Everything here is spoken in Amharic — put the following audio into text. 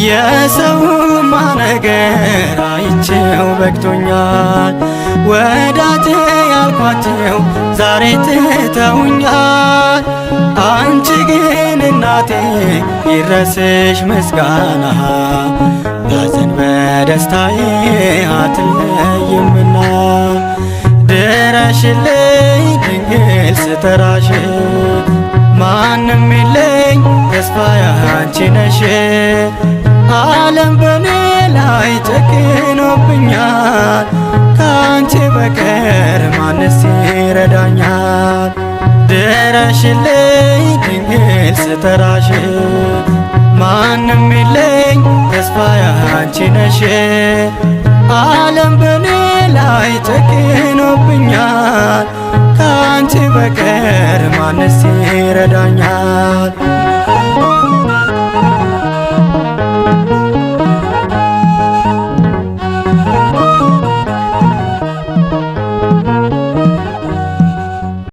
የሰውማ ነገር አይቼው በቅቶኛል። ወዳጄ ያልኳቸው ዛሬ ትተውኛል። አንቺ ግን እናቴ ይድረስሽ ምስጋና፣ በሐዘን በደስታዬ አትለይምና። ድረሽልኝ ድንግል ስጠራሽ፣ ማንም የለኝ ተስፋዬ አንቺ ነሽ። ዓለም በኔ ላይ ጨክኖብኛል፣ ከአንቺ በቀር ማንስ ይረዳኛል? ድረሽልኝ ድንግል ስጠራሽ፣ ማንም የለኝ ተስፋዬ አንቺ ነሽ። ዓለም በኔ ላይ ጨክኖብኛል፣ ከአንቺ በቀር ማንስ ይረዳኛል?